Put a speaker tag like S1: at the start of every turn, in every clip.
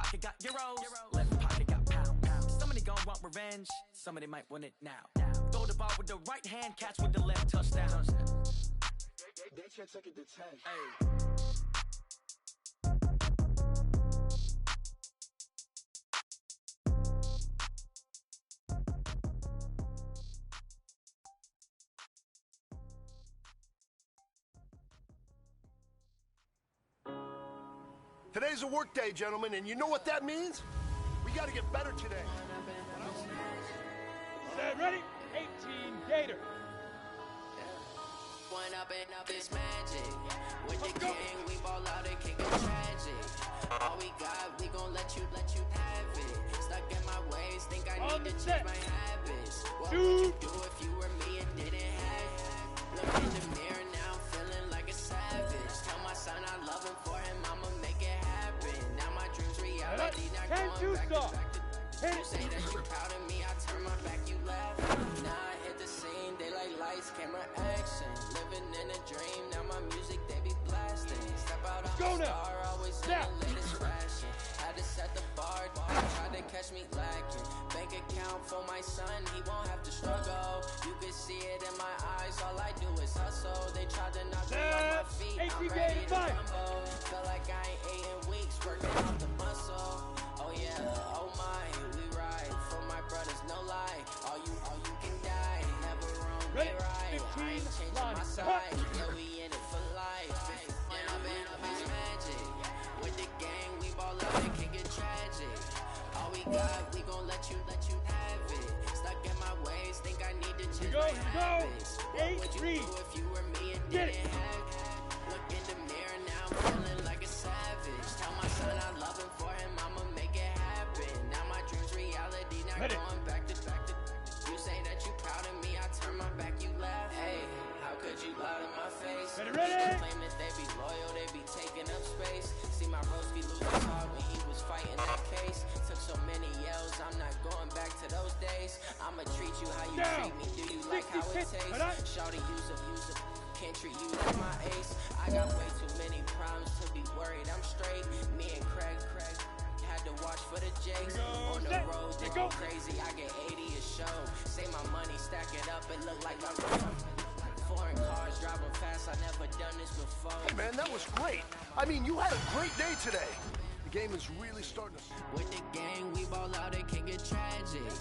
S1: pocket got euros, left pocket got pounds. Somebody gon' want revenge, somebody might want it now. Throw the ball with the right hand, catch with the left, touchdown.
S2: They can't take it to 10.
S1: Hey.
S2: Today's a work day, gentlemen, and you know what that means? We gotta get better today.
S3: Set, ready? 18 Gator.
S4: One up and up is magic. With the gang, we ball out, it can get tragic. All we got, we gon' let you have it. Stuck in my ways, think I need to change my habits. What would you do if you were me and didn't have it? Look in the mirror now, I'm feeling like a savage. Tell my son I love him, for him I'ma make it happen. Now my dreams reality, not going back to back to. You say that you're proud of me, I turn my back, you laugh. Now I hit the scene, daylight lights, camera action. Living in a dream, now my music they be blasting. Step out on the star, always in the latest fashion. Had to set the bar, tried to catch me lacking. Bank account for my son, he won't have to struggle. You can see it in my eyes, all I do is hustle. They tried to knock me off my feet, I'm ready to rumble. Felt like I ain't ate in weeks, working out the muscle. Oh yeah, oh my, we ride for my brothers, no lie. All you can die, never wrong, get right. I ain't changing my side, yeah, we in it for life. And I've been up is magic. With the gang, we ball out, it can get tragic. All we got, we gon' let you have it. Stuck in my ways, think I need to change my habits. What would you do if you were me and didn't have it? Look in the mirror now, I'm feeling like a savage. Tell my son I love him, for him I'ma make it happen. Now my dreams reality, not going back to. You say that you proud of me, I turn my back, you laugh. Hey, how could you lie to my face? They claim that they be loyal, they be taking up space. See my broski lose his heart when he was fighting that case. Took so many yells, I'm not going back to those days. I'ma treat you how you treat me, do you like how it tastes? Shawty, use up, can't treat you like my ace. I got way too many problems to be worried, I'm straight. Me and Craig had to watch for the Jakes. On the road, they go crazy, I get 80 a show. Say my money, stack it up, it look like I'm foreign cars, driving fast, I never done this before.
S2: Hey man, that was great. I mean, you had a great day today. The game is really starting to...
S4: With the gang, we ball out, it can get tragic.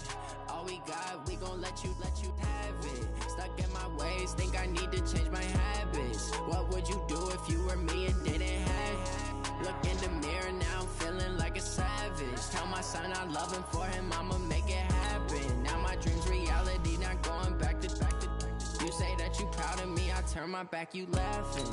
S4: All we got, we gon' let you have it. Stuck in my ways, think I need to change my habits. What would you do if you were me and didn't have it? Look in the mirror now, I'm feeling like a savage. Tell my son I love him, for him I'ma make it happen. Now my dreams reality, not going back to. You say that you proud of me, I turn my back, you laughing.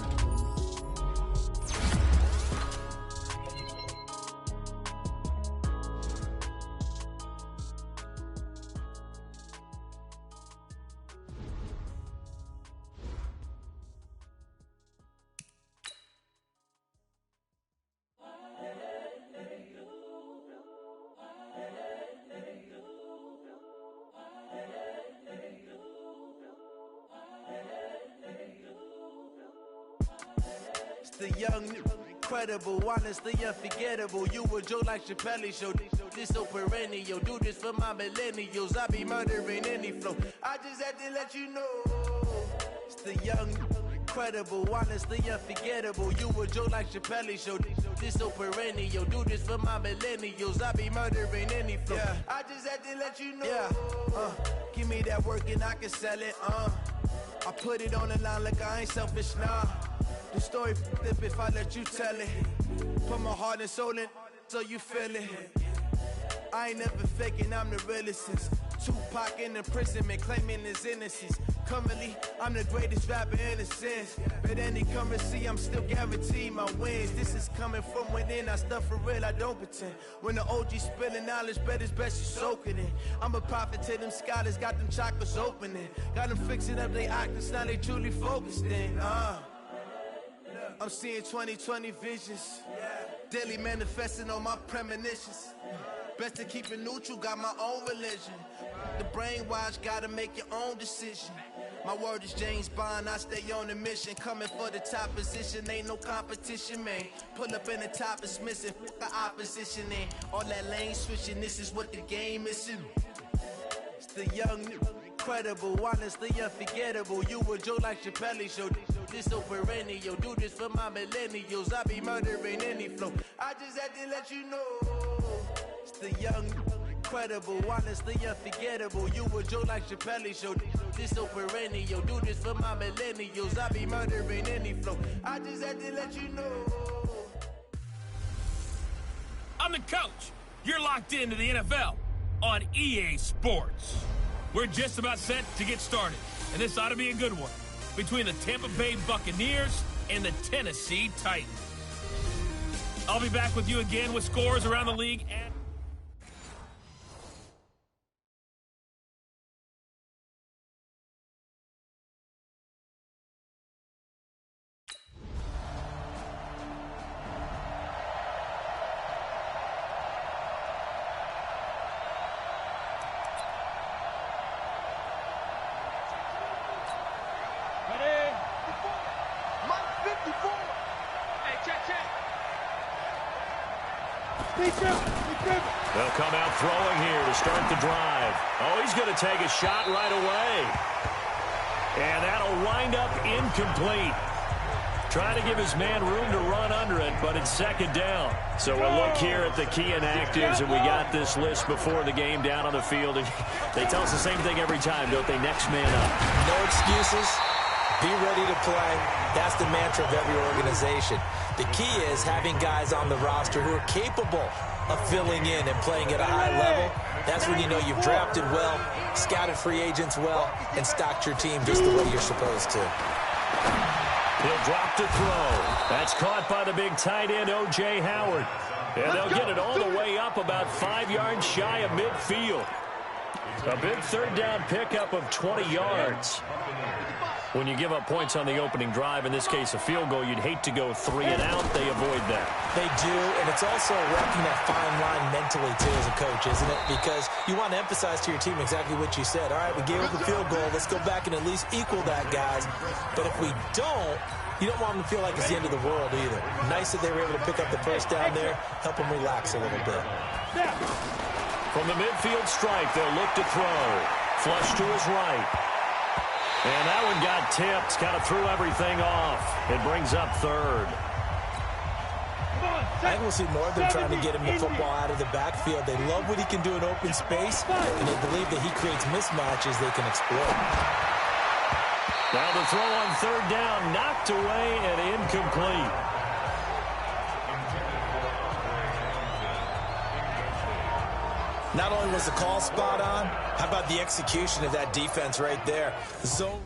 S5: The young, incredible, honestly unforgettable. You a joke like Chappelle show. This so perennial. Do this for my millennials. I be murdering any flow. I just had to let you know. It's the young, incredible, honestly unforgettable. You a joke like Chappelle show. This so perennial. Do this for my millennials. I be murdering any flow. Yeah. I just had to let you know. Yeah. Give me that work and I can sell it. I put it on the line like I ain't selfish, nah. The story flip if I let you tell it. Put my heart and soul in so you feel it. I ain't never faking, I'm the realest since Tupac in imprisonment, claiming his innocence. Currently, I'm the greatest rapper in a sense. But any currency, I'm still guaranteed my wins. This is coming from within, I stuff for real, I don't pretend. When the OG spilling knowledge, bet it's best you soak it in. I'm a prophet to them scholars, got them chakras opening. Got them fixing up they octaves, now they truly focused in. I'm seeing 2020 visions. Daily manifesting on my premonitions. Best to keep it neutral, got my own religion. The brainwash, gotta make your own decision. My word is James Bond, I stay on a mission. Coming for the top position, ain't no competition, man. Pull up in the top is missing, fuck the opposition, and all that lane switching, this is what the game is. It's the young, incredible, honestly unforgettable. You a Joe like Chappelle show. This so perennial, do this for my millennials. I be murdering any flow. I just had to let you know. It's the young, incredible, honestly unforgettable. You a Joe like Chappelle show. This so perennial, do this for my millennials. I be murdering any flow. I just had to let you know.
S3: I'm the coach. You're locked into the NFL on EA Sports. We're just about set to get started, and this ought to be a good one between the Tampa Bay Buccaneers and the Tennessee Titans. I'll be back with you again with scores around the league and
S6: they'll come out throwing here to start the drive. Oh, he's going to take a shot right away. And that'll wind up incomplete. Trying to give his man room to run under it, but it's second down. So we'll look here at the key inactives, and we got this list before the game down on the field. And they tell us the same thing every time, don't they? Next man up.
S7: No excuses. Be ready to play. That's the mantra of every organization. The key is having guys on the roster who are capable of filling in and playing at a high level. That's when you know you've drafted well, scouted free agents well, and stocked your team just the way you're supposed to.
S6: He'll drop to throw. That's caught by the big tight end, O.J. Howard. And they'll get it all the way up about 5 yards shy of midfield. A big third down pickup of 20 yards. When you give up points on the opening drive, in this case a field goal, you'd hate to go 3 and out. They avoid that.
S7: They do, and it's also walking that fine line mentally, too, as a coach, isn't it? Because you want to emphasize to your team exactly what you said. All right, we gave up the field goal. Let's go back and at least equal that, guys. But if we don't, you don't want them to feel like it's the end of the world either. Nice that they were able to pick up the first down there, help them relax a little bit.
S6: From the midfield stripe, they'll look to throw. Flush to his right. And that one got tipped, kind of threw everything off. It brings up third.
S7: I think we'll see more of them trying to get him the football out of the backfield. They love what he can do in open space, and they believe that he creates mismatches they can exploit.
S6: Now the throw on third down, knocked away and incomplete.
S7: Not only was the call spot on, how about the execution of that defense right there? Zone.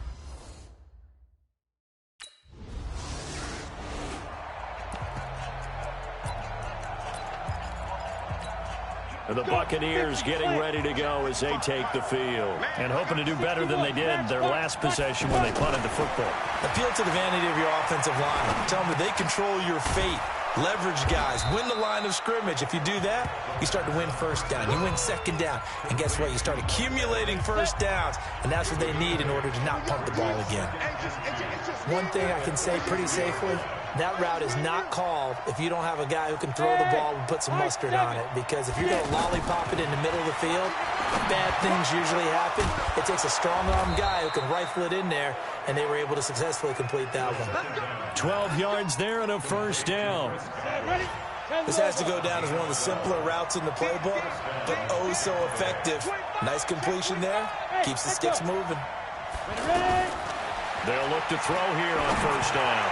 S6: And the Buccaneers getting ready to go as they take the field. And hoping to do better than they did their last possession when they punted the football.
S7: Appeal to the vanity of your offensive line. Tell them that they control your fate. Leverage guys. Win the line of scrimmage. If you do that, you start to win first down. You win second down. And guess what? You start accumulating first downs. And that's what they need in order to not pump the ball again. One thing I can say pretty safely, that route is not called if you don't have a guy who can throw the ball and put some mustard on it. Because if you're going to lollipop it in the middle of the field, bad things usually happen. It takes a strong-arm guy who can rifle it in there, and they were able to successfully complete that one.
S6: 12 yards there and a first down.
S7: This has to go down as one of the simpler routes in the playbook, but oh so effective. Nice completion there. Keeps the sticks moving.
S6: They'll look to throw here on first down.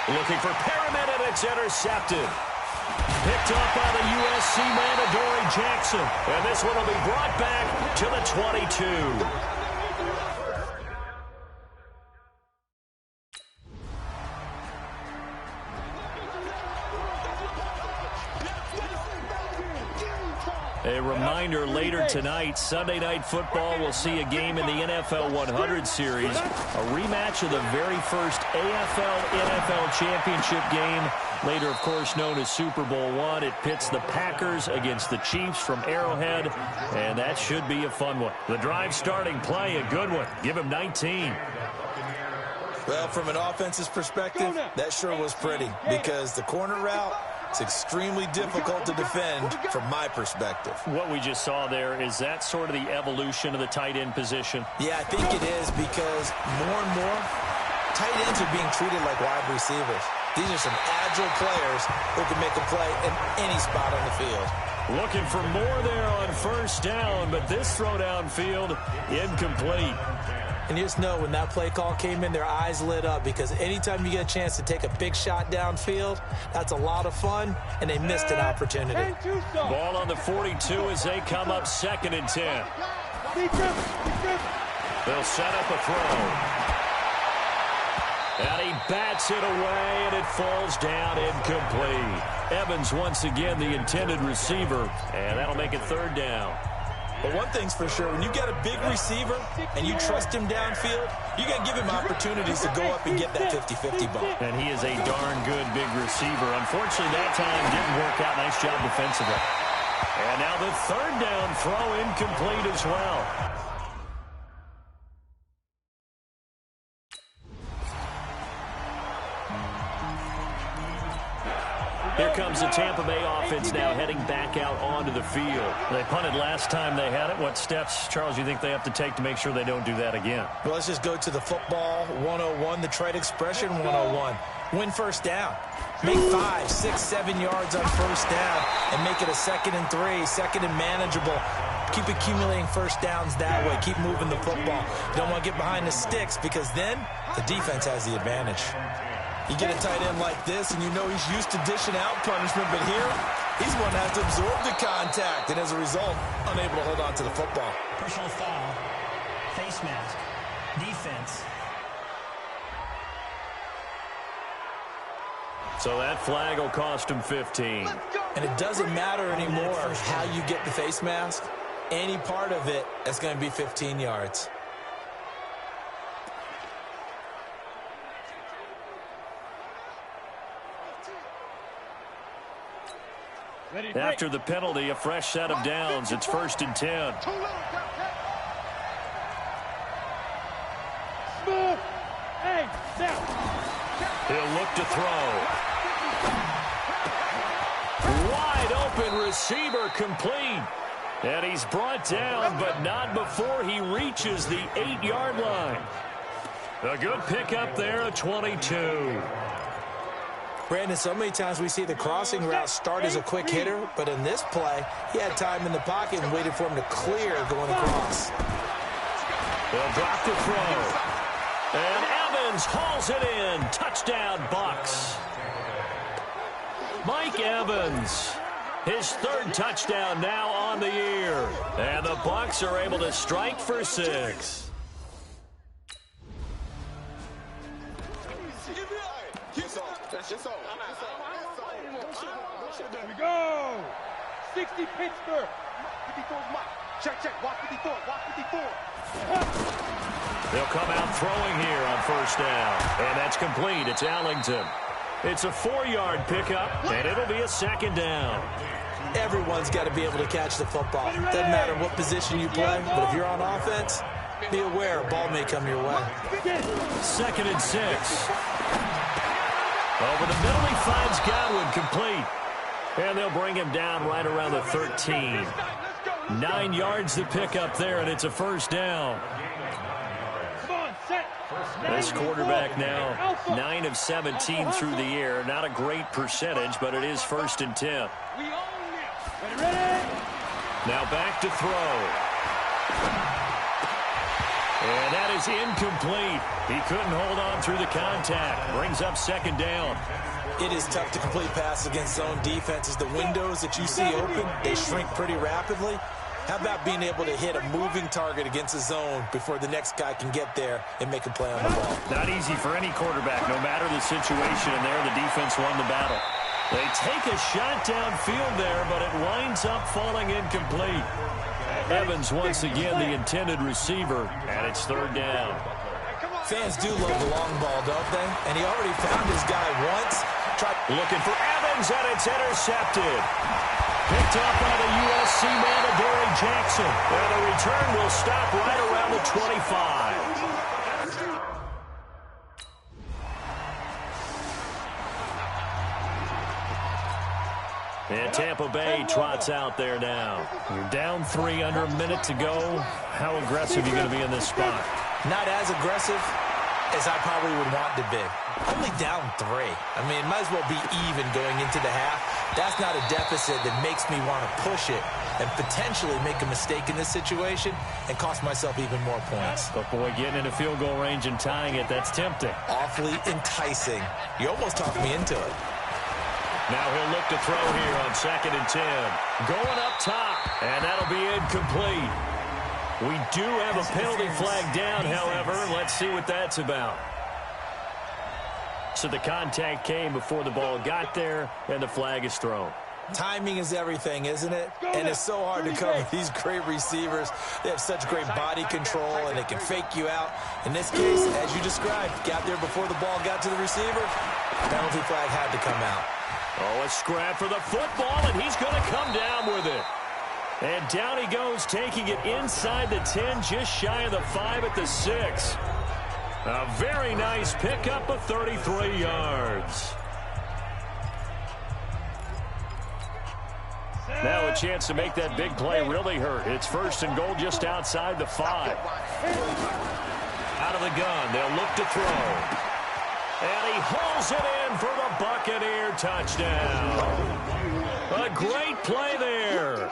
S6: Looking for Perriman, and it's intercepted. Picked up by the USC man, Adoree Jackson. And this one will be brought back to the 22. A reminder, later tonight, Sunday Night Football, will see a game in the NFL 100 Series, a rematch of the very first AFL-NFL Championship game, later, of course, known as Super Bowl I. It pits the Packers against the Chiefs from Arrowhead, and that should be a fun one. The drive starting play, a good one. Give him 19.
S7: Well, from an offense's perspective, that sure was pretty because the corner route, it's extremely difficult to defend from my perspective.
S6: What we just saw there, is that sort of the evolution of the tight end position?
S7: Yeah, I think it is because more and more tight ends are being treated like wide receivers. These are some agile players who can make a play in any spot on the field.
S6: Looking for more there on first down, but this throw downfield, incomplete.
S7: And you just know when that play call came in, their eyes lit up because anytime you get a chance to take a big shot downfield, that's a lot of fun, and they missed an opportunity.
S6: Ball on the 42 as they come up 2nd and 10. They'll set up a throw. And he bats it away, and it falls down incomplete. Evans once again the intended receiver, and that'll make it 3rd down.
S7: But one thing's for sure, when you get a big receiver and you trust him downfield, you got to give him opportunities to go up and get that 50-50 ball.
S6: And he is a darn good big receiver. Unfortunately, that time didn't work out. Nice job defensively. And now the 3rd down throw incomplete as well. Here comes the Tampa Bay offense now heading back out onto the field. They punted last time they had it. What steps, Charles, you think they have to take to make sure they don't do that again?
S7: Well, let's just go to the football 101, the trade expression 101. Win first down. Make 5, 6, 7 yards on first down and make it a 2nd and 3, 2nd and manageable. Keep accumulating first downs that way. Keep moving the football. You don't want to get behind the sticks because then the defense has the advantage. You get a tight end like this, and you know he's used to dishing out punishment, but here, he's going to have to absorb the contact, and as a result, unable to hold on to the football.
S8: Personal foul, face mask, defense.
S6: So that flag will cost him 15.
S7: And it doesn't matter anymore how you get the face mask. Any part of it is going to be 15 yards.
S6: After the penalty, a fresh set of downs. It's 1st and 10. He'll look to throw. Wide open receiver complete. And he's brought down, but not before he reaches the 8-yard line. A good pickup there at 22.
S7: Brandon, so many times we see the crossing route start as a quick hitter, but in this play, he had time in the pocket and waited for him to clear going across.
S6: They'll drop the throw. And Evans hauls it in. Touchdown, Bucs. Mike Evans, his 3rd touchdown now on the year. And the Bucs are able to strike for 6.
S9: There we go. 60 Pittsburgh. Check. Watch 54.
S6: They'll come out throwing here on first down. And that's complete. It's Allington. It's a 4-yard pickup, and it'll be a 2nd down.
S7: Everyone's got to be able to catch the football. Doesn't matter what position you play, but if you're on offense, be aware a ball may come your way.
S6: 2nd and 6. Over the middle, he finds Godwin complete. And they'll bring him down right around the 13. 9 yards to pick up there, and it's a 1st down. This quarterback now 9 of 17 through the air. Not a great percentage, but it is 1st and 10. Now back to throw. And that is incomplete. He couldn't hold on through the contact. Brings up 2nd down.
S7: It is tough to complete passes against zone defenses. The windows that you see open, they shrink pretty rapidly. How about being able to hit a moving target against a zone before the next guy can get there and make a play on the ball?
S6: Not easy for any quarterback, no matter the situation, and there the defense won the battle. They take a shot downfield there, but it winds up falling incomplete. Evans once again the intended receiver, and it's third down.
S7: Fans do love the long ball, don't they? And he already found his guy once.
S6: Looking for Evans, and it's intercepted. Picked up by the USC man, Adoree Jackson. And the return will stop right around the 25. And Tampa Bay trots out there now. You're down 3 under a minute to go. How aggressive are you going to be in this spot?
S7: Not as aggressive as I probably would want to be. Only down 3. I mean, it might as well be even going into the half. That's not a deficit that makes me want to push it and potentially make a mistake in this situation and cost myself even more points.
S6: But boy, getting into field goal range and tying it, that's tempting.
S7: Awfully enticing. You almost talked me into it.
S6: Now he'll look to throw here on 2nd and 10. Going up top, and that'll be incomplete. We do have a penalty flag down, however. Let's see what that's about. So the contact came before the ball got there, and the flag is thrown.
S7: Timing is everything, isn't it? And it's so hard to cover these great receivers. They have such great body control, and they can fake you out. In this case, as you described, got there before the ball got to the receiver. Penalty flag had to come out.
S6: Oh, a scrap for the football, and he's going to come down with it. And down he goes, taking it inside the 10, just shy of the 5 at the 6. A very nice pickup of 33 yards. Now a chance to make that big play really hurt. It's 1st and goal just outside the 5. Out of the gun, they'll look to throw. And he hauls it in for the Buccaneer touchdown. A great play there.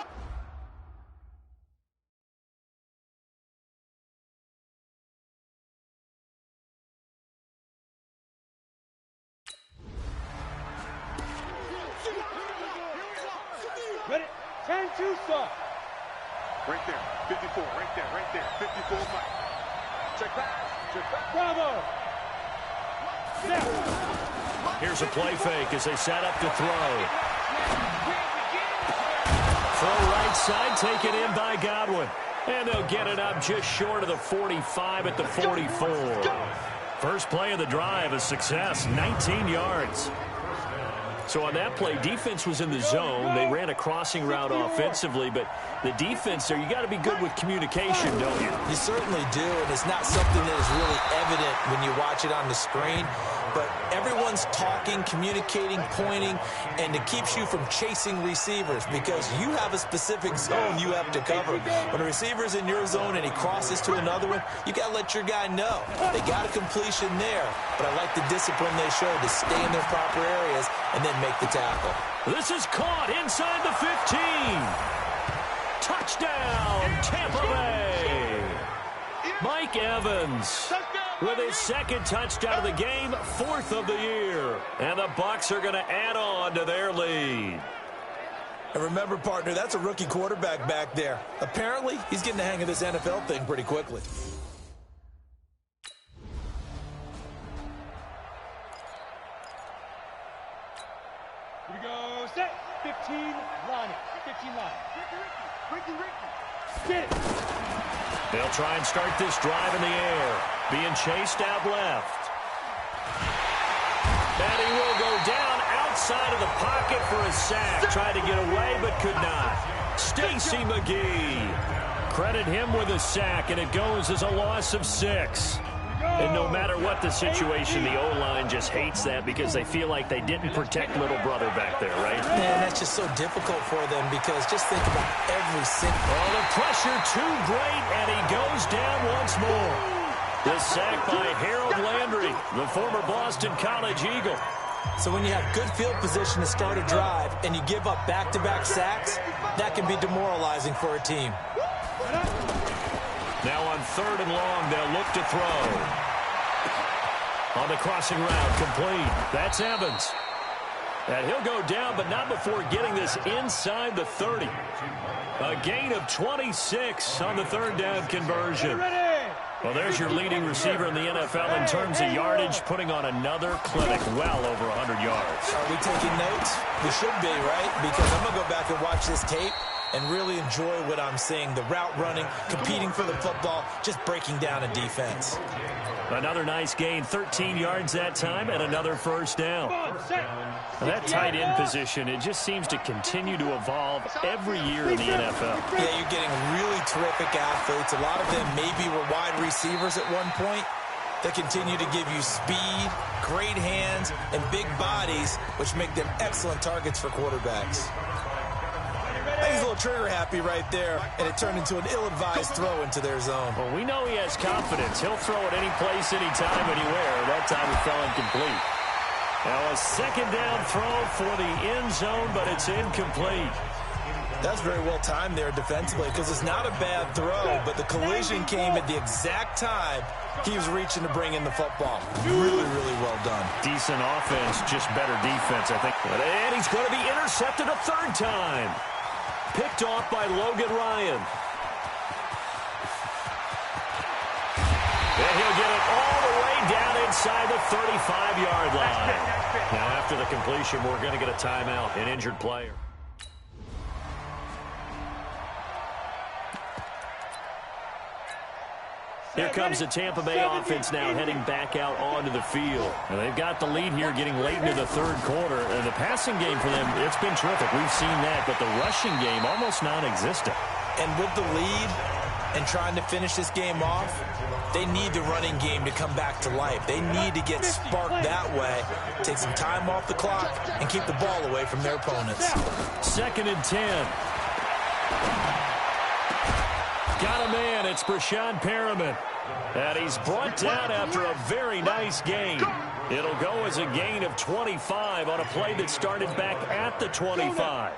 S9: Ready? 10-2, sir.
S2: Right there, 54, right there, 54, Mike. Check back.
S9: Bravo.
S6: Here's a play fake as they set up to throw. Throw right side, taken in by Godwin. And they'll get it up just short of the 45 at the 44. First play of the drive, a success, 19 yards. So on that play, defense was in the zone. They ran a crossing route offensively, but the defense there, you got to be good with communication, don't you?
S7: You certainly do, and it's not something that is really evident when you watch it on the screen. But everyone's talking, communicating, pointing, and it keeps you from chasing receivers because you have a specific zone you have to cover. When a receiver's in your zone and he crosses to another one, you got to let your guy know. They got a completion there, but I like the discipline they showed to stay in their proper areas and then make the tackle.
S6: This is caught inside the 15. Touchdown, Tampa Bay. Mike Evans with his 2nd touchdown of the game, 4th of the year. And the Bucs are going to add on to their lead.
S7: And remember, partner, that's a rookie quarterback back there. Apparently, he's getting the hang of this NFL thing pretty quickly.
S9: Here we go. Set. 15 line. 15 line. Ricky. Get it.
S6: They'll try and start this drive in the air. Being chased out left. And he will go down outside of the pocket for a sack. Tried to get away, but could not. Stacey McGee. Credit him with a sack, and it goes as a loss of 6. And no matter what the situation, the O-line just hates that because they feel like they didn't protect little brother back there, right?
S7: Man, that's just so difficult for them because just think about every single...
S6: Oh, the pressure too great, and he goes down once more. The sack by Harold Landry, the former Boston College Eagle.
S7: So when you have good field position to start a drive and you give up back-to-back sacks, that can be demoralizing for a team.
S6: Now on 3rd and long, they'll look to throw. On the crossing route, complete. That's Evans. And he'll go down, but not before getting this inside the 30. A gain of 26 on the 3rd down conversion. Well, there's your leading receiver in the NFL in terms of yardage, putting on another clinic well over 100 yards.
S7: Are we taking notes? We should be, right? Because I'm going to go back and watch this tape and really enjoy what I'm seeing. The route running, competing for the football, just breaking down a defense.
S6: Another nice gain, 13 yards that time, and another first down. Now that tight end position, it just seems to continue to evolve every year in the NFL.
S7: Yeah, you're getting really terrific athletes. A lot of them maybe were wide receivers at one point. They continue to give you speed, great hands, and big bodies, which make them excellent targets for quarterbacks. He's a little trigger happy right there, and it turned into an ill-advised throw into their zone.
S6: Well, we know he has confidence. He'll throw it any place, anytime, anywhere. That time it fell incomplete. Now a second down throw for the end zone, but it's incomplete.
S7: That's very well timed there defensively because it's not a bad throw, but the collision came at the exact time he was reaching to bring in the football. Really, really well done.
S6: Decent offense, just better defense, I think. And he's going to be intercepted a third time. Picked off by Logan Ryan. And he'll get it all the way down inside the 35-yard line. Now, after the completion, we're going to get a timeout, an injured player. Here comes the Tampa Bay offense now heading back out onto the field. And they've got the lead here getting late into the third quarter. And the passing game for them, it's been terrific. We've seen that, but the rushing game almost non-existent.
S7: And with the lead and trying to finish this game off, they need the running game to come back to life. They need to get sparked that way, take some time off the clock, and keep the ball away from their opponents.
S6: 2nd and 10. Got a man. It's Brashad Perriman. And he's brought down after a very nice gain. It'll go as a gain of 25 on a play that started back at the 25.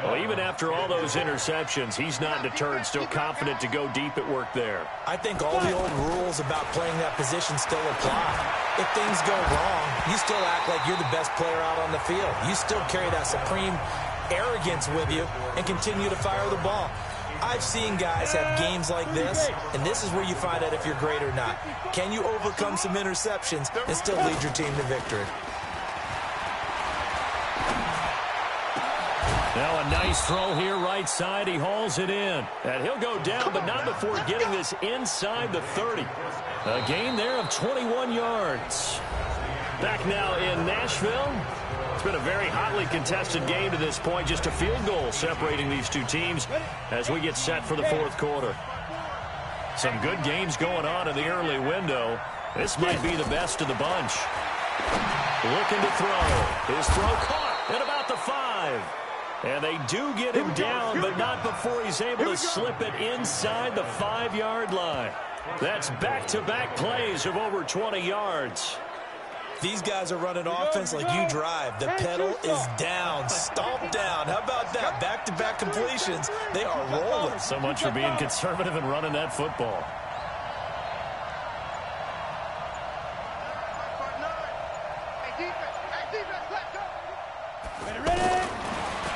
S6: Well, even after all those interceptions, he's not deterred, still confident to go deep at work there.
S7: I think all the old rules about playing that position still apply. If things go wrong, you still act like you're the best player out on the field. You still carry that supreme arrogance with you and continue to fire the ball. I've seen guys have games like this, and this is where you find out if you're great or not. Can you overcome some interceptions and still lead your team to victory?
S6: Now a nice throw here right side. He hauls it in. And he'll go down, but not before getting this inside the 30. A gain there of 21 yards. Back now in Nashville. It's been a very hotly contested game to this point. Just a field goal separating these two teams as we get set for the fourth quarter. Some good games going on in the early window. This might be the best of the bunch. Looking to throw. His throw caught at about the 5. And they do get him down, but not before he's able to slip it inside the 5-yard line. That's back-to-back plays of over 20 yards.
S7: These guys are running offense like you drive. The pedal is down, stomped down. How about that? Back-to-back completions. They are rolling.
S6: So much for being conservative and running that football.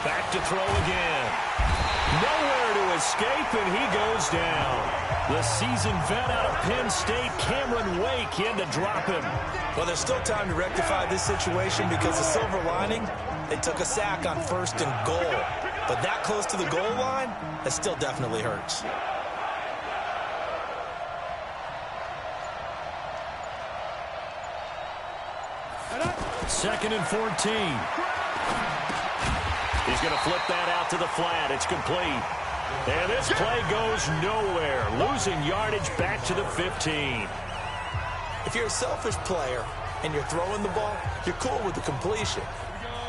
S6: Back to throw again. Nowhere to escape, and he goes down. The seasoned vet out of Penn State, Cameron Wake, in to drop him.
S7: Well, there's still time to rectify this situation because the silver lining, they took a sack on 1st and goal. But that close to the goal line, that still definitely hurts.
S6: Second and 14. He's going to flip that out to the flat. It's complete. And this play goes nowhere. Losing yardage back to the 15.
S7: If you're a selfish player and you're throwing the ball, you're cool with the completion.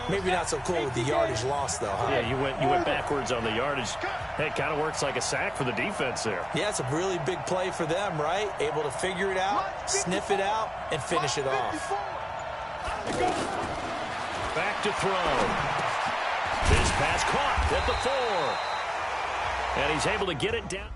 S7: Maybe not so cool with the yardage loss, though, huh?
S6: Yeah, you went backwards on the yardage. Hey, it kind of works like a sack for the defense there.
S7: Yeah, it's a really big play for them, right? Able to figure it out, sniff it out, and finish it off.
S6: Back to throw. This pass caught at the 4. And he's able to get it down.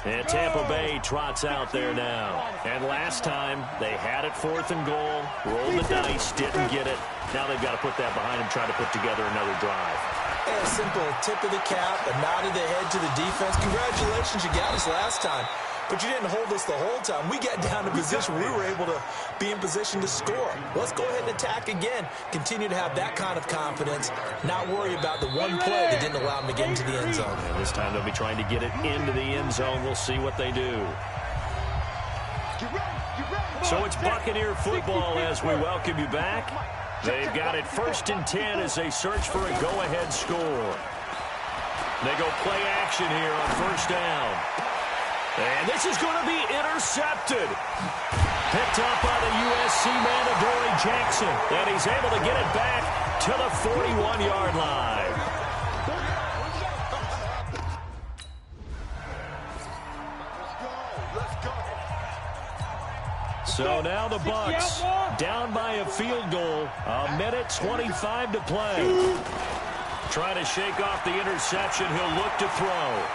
S6: And Tampa Bay trots out there now. And last time, they had it 4th and goal, rolled the dice, didn't get it. Now they've got to put that behind them, try to put together another drive.
S7: A simple tip of the cap, a nod of the head to the defense. Congratulations, you got us last time. But you didn't hold us the whole time. We got down to position we were able to be in position to score. Let's go ahead and attack again. Continue to have that kind of confidence. Not worry about the one play that didn't allow them to get into the end zone.
S6: And this time they'll be trying to get it into the end zone. We'll see what they do. So it's Buccaneer football as we welcome you back. They've got it 1st and 10 as they search for a go-ahead score. They go play action here on 1st down. And this is going to be intercepted. Picked up by the USC man, Adoree Jackson. And he's able to get it back to the 41-yard line. So now the Bucs down by a field goal. 1:25 to play. Trying to shake off the interception. He'll look to throw.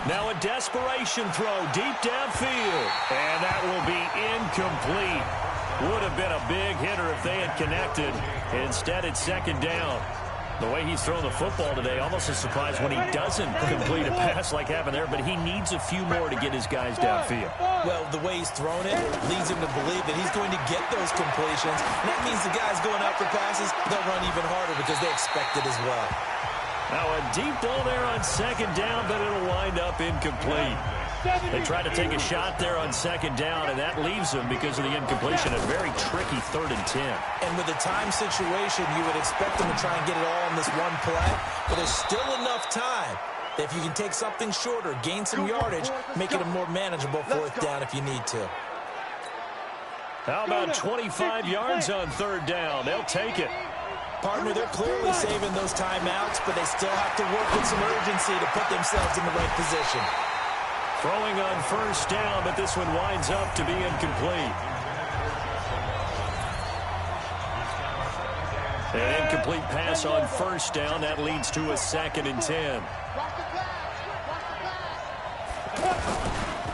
S6: Now a desperation throw deep downfield. And that will be incomplete. Would have been a big hitter if they had connected. Instead, it's 2nd down. The way he's thrown the football today, almost a surprise when he doesn't complete a pass like happened there, but he needs a few more to get his guys downfield.
S7: Well, the way he's thrown it leads him to believe that he's going to get those completions. And that means the guys going out for passes, they'll run even harder because they expect it as well.
S6: Now a deep ball there on 2nd down, but it'll wind up incomplete. They tried to take a shot there on 2nd down, and that leaves them because of the incompletion. A very tricky 3rd and 10.
S7: And with the time situation, you would expect them to try and get it all in this one play, but there's still enough time that if you can take something shorter, gain some yardage, make it a more manageable 4th down if you need to.
S6: How about 25 yards on 3rd down? They'll take it.
S7: Partner, they're clearly saving those timeouts, but they still have to work with some urgency to put themselves in the right position.
S6: Throwing on 1st down, but this one winds up to be incomplete. An incomplete pass on 1st down. That leads to a 2nd and 10.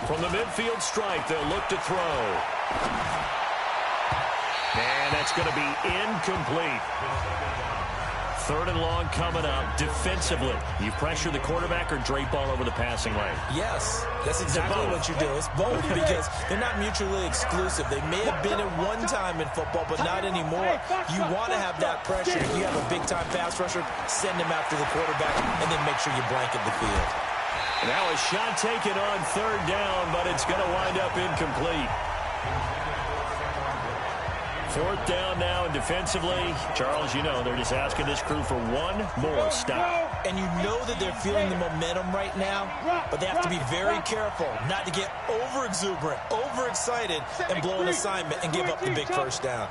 S6: From the midfield stripe, they'll look to throw. And that's going to be incomplete. 3rd and long coming up. Defensively, you pressure the quarterback or drape all over the passing lane?
S7: Yes, that's exactly what you do. It's both because they're not mutually exclusive. They may have been at one time in football, but not anymore. You want to have that pressure. If you have a big-time pass rusher, send him after the quarterback, and then make sure you blanket the field.
S6: Now a shot taken on 3rd down, but it's going to wind up incomplete. 4th down now, and defensively, Charles, you know, they're just asking this crew for one more stop.
S7: And you know that they're feeling the momentum right now, but they have to be very careful not to get over-exuberant, over-excited, and blow an assignment and give up the big 1st down.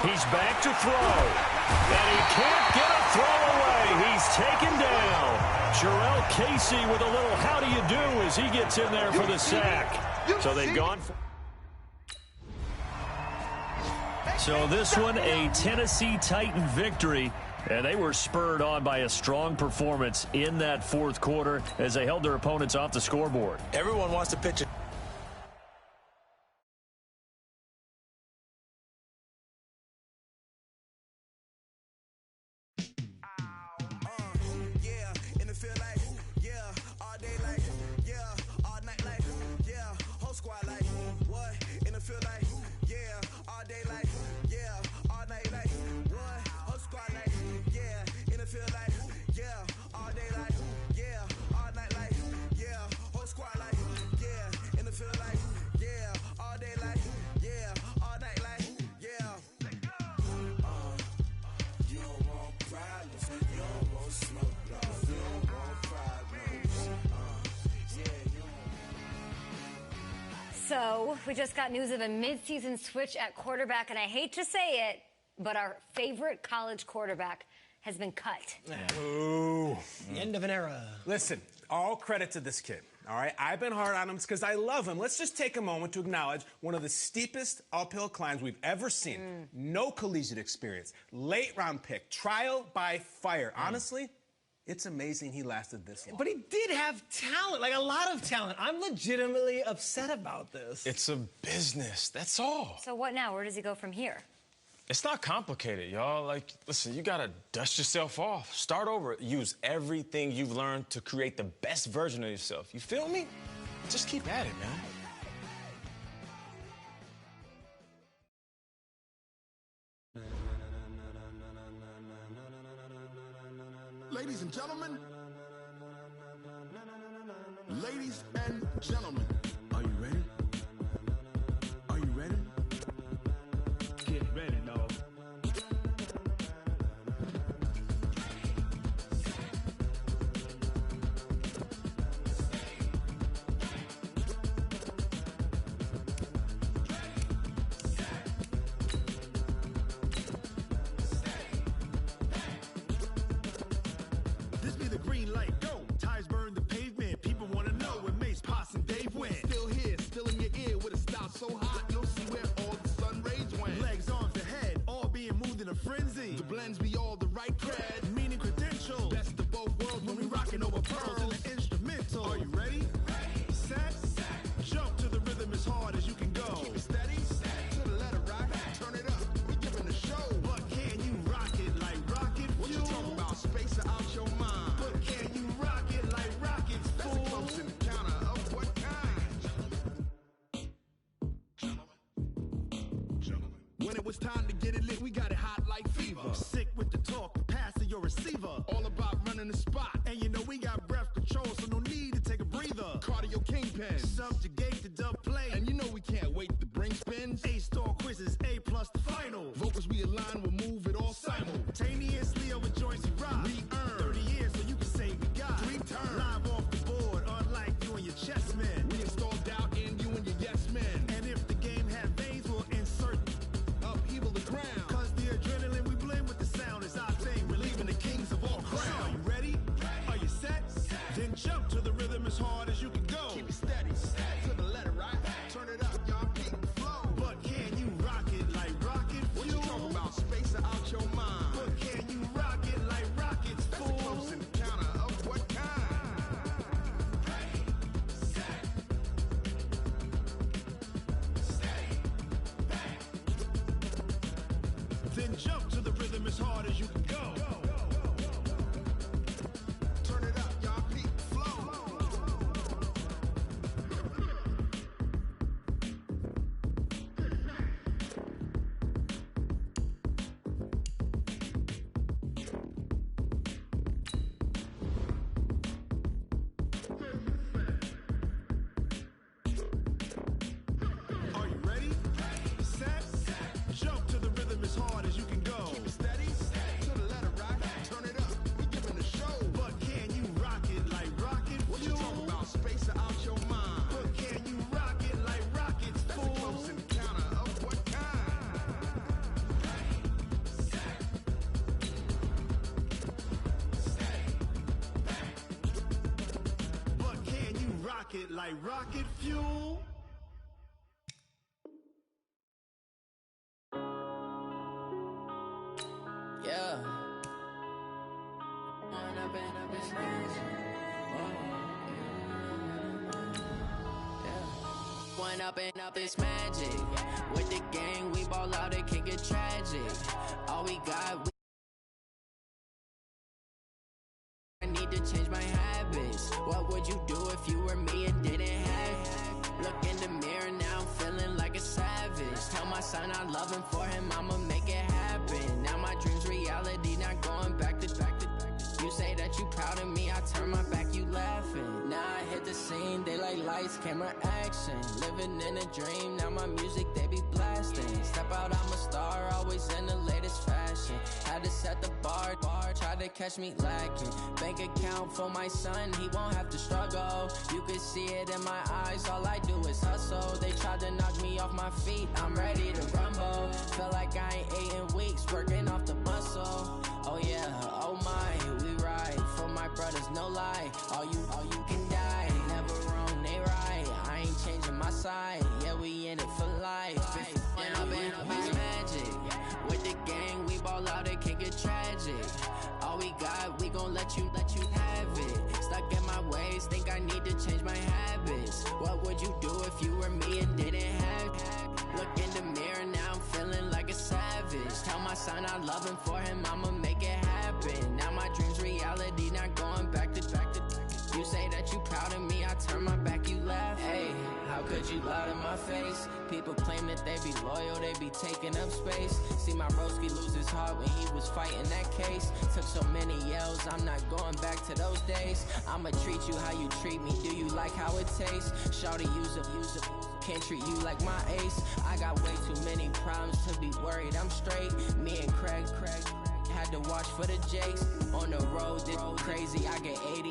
S6: He's back to throw, and he can't get a throw away. He's taken down. Jarrell Casey with a little how do you do as he gets in there for the sack. So they've gone for... So this one, a Tennessee Titan victory. And they were spurred on by a strong performance in that 4th quarter as they held their opponents off the scoreboard.
S7: Everyone wants to pitch it.
S10: So, we just got news of a midseason switch at quarterback, and I hate to say it, but our favorite college quarterback has been cut.
S11: Ooh.
S12: The end of an era.
S11: Listen, all credit to this kid, all right? I've been hard on him because I love him. Let's just take a moment to acknowledge one of the steepest uphill climbs we've ever seen. No collegiate experience. Late round pick. Trial by fire. Honestly, it's amazing he lasted this long.
S12: But he did have talent, like a lot of talent. I'm legitimately upset about this.
S13: It's a business, that's all.
S10: So what now? Where does he go from here?
S13: It's not complicated, y'all. Like, listen, you gotta dust yourself off. Start over. Use everything you've learned to create the best version of yourself. You feel me? Just keep at it, man.
S2: Ladies and gentlemen. Ladies and gentlemen. Are you ready? Are you ready?
S9: Get ready, no.
S14: This be the green light, go. Tires burn the pavement. People wanna know where Mace, Potts, and Dave went.
S2: Still here, still in your ear with a style so hot, you'll see where all the sun rays went.
S14: Legs, arms, the head, all being moved in a frenzy.
S2: The blends be all the right cred.
S14: Meaning credentials.
S2: Best of both worlds when we rockin' over pearls.
S14: And the instrumental. Are you ready? Set. Jump to the rhythm as hard as you can go.
S2: Keep it steady, to the letter right. Turn it up, we giving the show.
S14: But can you rock it like rocket fuel?
S2: What you talking about? Space out your mind.
S14: But can you rock it like rockets,
S2: That's
S14: fool?
S2: a close encounter of what kind? When it was time to get it lit, we got it hot like fever.
S14: Sick with the talk, pass to your receiver.
S2: All about running the spot.
S14: And you know we got breath control, so no need to take a breather.
S2: Cardio kingpin.
S14: Subjugate the dub play.
S2: And you know we can't wait to bring spins.
S14: A-star quizzes, A+ the final.
S2: Vocals we align, we'll move it all
S14: Simultaneously over joints we rock.
S2: We earn
S14: 30 years so you can say we got
S2: 3 turns.
S14: Live off the board, unlike you and your chess men.
S2: We install doubt in you and your yes men.
S14: And if the game had veins, we'll insert
S2: Upheaval the ground.
S14: Cause the adrenaline we blend with the sound is our thing. We're leaving the kings of all
S2: Crown.
S14: crown. Are you ready? Are you set? Then jump to the rhythm as hard as you can go.
S2: Keep it steady, to the letter right. Turn it up, y'all peak the flow.
S14: But can you rock it like rocket fuel?
S2: What you talking about? Space out your mind.
S14: But can you rock it like rockets,
S2: That's a
S14: fool?
S2: close encounter of what kind?
S14: Then jump to the rhythm as hard as you can go.
S2: Turn it up, y'all peak the flow.
S14: Are you ready? Set. Jump to the rhythm as hard as you can go.
S2: Keep it steady, to the letter right. Turn it up, we giving the show.
S14: But can you rock it like rocket
S2: What you
S14: fuel?
S2: talking about? Space out your mind.
S14: But can you rock it like rockets,
S2: That's a
S14: fool?
S2: close encounter of what kind?
S14: But can you rock it like rocket fuel?
S4: Yeah. When I've been up this When up and up is magic. With the gang, we ball out, it can get tragic. All we got, I need to change my habits. What would you do if you were me and didn't have it? Look in the mirror now, I'm feeling like a savage. Tell my son I love him, for him I'ma make it happen. Now my dream's reality, not going back to. You say that you proud of me, I turn my back, you laughing. Now I hit the scene, they like lights, camera, action. Living in a dream, now my music they be blasting. Step out, I'm a star, always in the latest fashion. Had to set the bar, try to catch me lacking. Bank account for my son, he won't have to struggle. You can see it in my eyes, all I do is hustle. They tried to knock me off my feet, I'm ready to rumble. Feel like I ain't ate in weeks, working off the muscle. Oh yeah, no lie. All you can die. Never wrong, they right. I ain't changing my side. Yeah, we in it for life. And I've been magic. With the gang, we ball out, it can get tragic. All we got, we gon' let you have it. Stuck in my ways, think I need to change my habits. What would you do if you were me and didn't have it? Look in the mirror, now I'm feeling like a savage. Tell my son I love him, for him I'ma make it happen. Now my dream's reality, not going back to. You say that you proud of me, I turn my back, you laugh. Hey, how could you lie to my face? People claim that they be loyal, they be taking up space. See my broski lose his heart when he was fighting that case. Took so many yells, I'm not going back to those days. I'ma treat you how you treat me, do you like how it tastes? Shawty, use up, can't treat you like my ace. I got way too many problems to be worried, I'm straight. Me and Craig had to watch for the Jakes. On the road, this crazy, I get 80